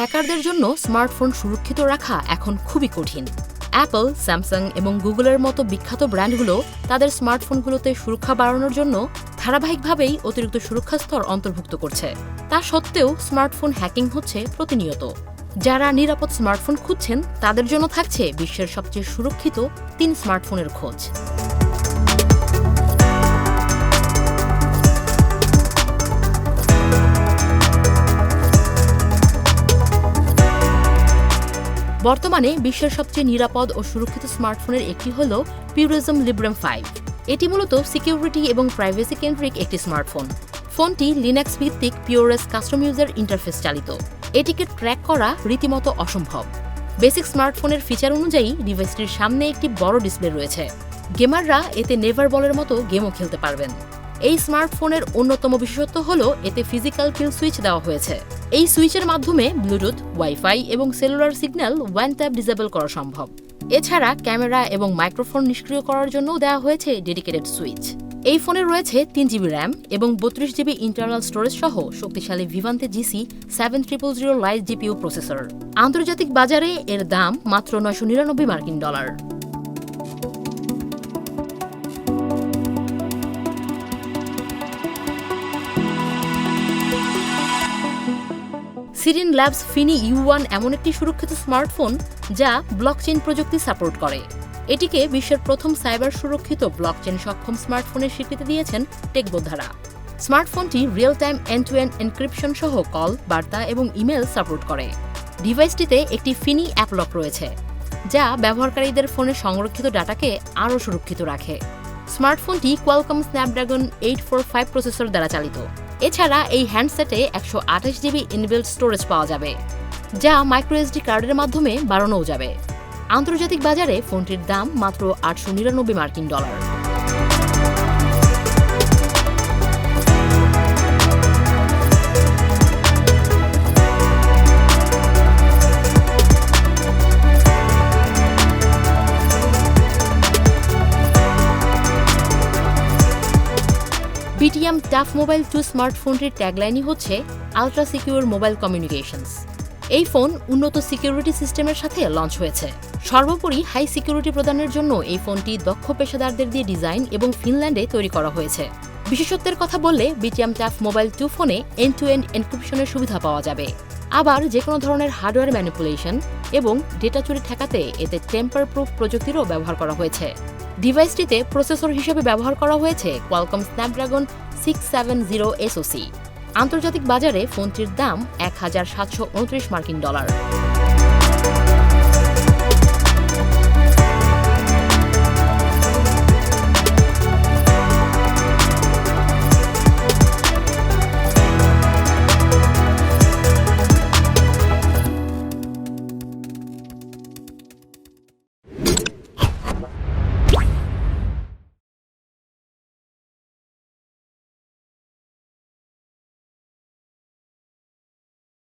হ্যাকারদের জন্য স্মার্টফোন সুরক্ষিত রাখা এখন খুবই কঠিন। অ্যাপল, স্যামসাং এবং গুগলের মতো বিখ্যাত ব্র্যান্ডগুলো তাদের স্মার্টফোনগুলোতে সুরক্ষা বাড়ানোর জন্য ধারাবাহিকভাবেই অতিরিক্ত সুরক্ষা স্তর অন্তর্ভুক্ত করছে। তা সত্ত্বেও স্মার্টফোন হ্যাকিং হচ্ছে প্রতিনিয়ত। যারা নিরাপদ স্মার্টফোন খুঁজছেন তাদের জন্য থাকছে বিশ্বের সবচেয়ে সুরক্ষিত 3 স্মার্টফোনের খোঁজ। বর্তমানে বিশ্বের সবচেয়ে নিরাপদ ও সুরক্ষিত স্মার্টফোনের একটি হল পিউরিজম লিব্রাম 5। এটি মূলত সিকিউরিটি এবং প্রাইভেসি কেন্দ্রিক একটি স্মার্টফোন। ফোনটি লিনাক্স ভিত্তিক পিওরেস কাস্টম ইউজার ইন্টারফেস চালিত। এটিকে ট্র্যাক করা রীতিমতো অসম্ভব। বেসিক স্মার্টফোনের ফিচার অনুযায়ী ডিভাইসটির সামনে একটি বড় ডিসপ্লে রয়েছে। গেমাররা এতে নেভার বলের মতো গেমও খেলতে পারবেন। এই স্মার্টফোনের অন্যতম বিশেষত্ব হল এতে ফিজিক্যাল কিল সুইচ দেওয়া হয়েছে। এই সুইচের মাধ্যমে ব্লুটুথ, ওয়াইফাই এবং cellular signal one tap disable করা সম্ভব। এছাড়া ক্যামেরা এবং মাইক্রোফোন নিষ্ক্রিয় করার জন্যও দেওয়া হয়েছে ডেডিকেটেড সুইচ। এই ফোনে রয়েছে 3 জিবি র্যাম এবং 32 জিবি ইন্টারনাল স্টোরেজ সহ শক্তিশালী ভিভান্তে জিসি 7000 লাইট জিপিইউ প্রসেসর। আন্তর্জাতিক বাজারে এর দাম মাত্র $999। সিরিন ল্যাবস ফিনি U1 এমন একটি সুরক্ষিত স্মার্টফোন যা ব্লকচেইন প্রযুক্তি সাপোর্ট করে। এটিকে বিশ্বের প্রথম সাইবার সুরক্ষিত ব্লকচেইন সক্ষম স্মার্টফোনের স্বীকৃতি দিয়েছেন টেক বোদ্ধারা। স্মার্টফোনটি রিয়েল টাইম এন্ড-টু-এন্ড এনক্রিপশন সহ কল, বার্তা এবং ইমেল সাপোর্ট করে। ডিভাইসটিতে একটি ফিনি অ্যাপ লক রয়েছে যা ব্যবহারকারীদের ফোনে সংরক্ষিত ডাটাকে আরও সুরক্ষিত রাখে। স্মার্টফোনটি কোয়ালকম স্ন্যাপড্রাগন 845 প্রসেসর দ্বারা চালিত। এছাড়া এই হ্যান্ডসেটে 128 জিবি ইনবিল্ট স্টোরেজ পাওয়া যাবে, যা মাইক্রোএসডি কার্ডের মাধ্যমে বাড়ানোও যাবে। আন্তর্জাতিক বাজারে ফোনটির দাম মাত্র $899। বিটিএম টাফ মোবাইল 2 স্মার্টফোনটির ট্যাগলাইনই হচ্ছে আলট্রা সিকিউর মোবাইল কমিউনিকেশনস। এই ফোন উন্নত সিকিউরিটি সিস্টেমের সাথে লঞ্চ হয়েছে। সর্বোপরি হাই সিকিউরিটি প্রদানের জন্য এই ফোনটি দক্ষ পেশাদারদের দিয়ে ডিজাইন এবং ফিনল্যান্ডে তৈরি করা হয়েছে। বিশেষত্বের কথা বললে বিটিএম টাফ মোবাইল 2 ফোনে এন্ড-টু-এন্ড এনক্রিপশনের সুবিধা পাওয়া যাবে। আবার যে কোনো ধরনের হার্ডওয়্যার ম্যানিপুলেশন এবং ডেটা চুরি ঠেকাতে এতে টেম্পার প্রুফ প্রযুক্তিরও ব্যবহার করা হয়েছে। ডিভাইসটিতে প্রসেসর হিসেবে ব্যবহার করা হয়েছে কোয়ালকম স্ন্যাপড্রাগন 670 SoC। আন্তর্জাতিক বাজারে ফোনটির দাম $1729।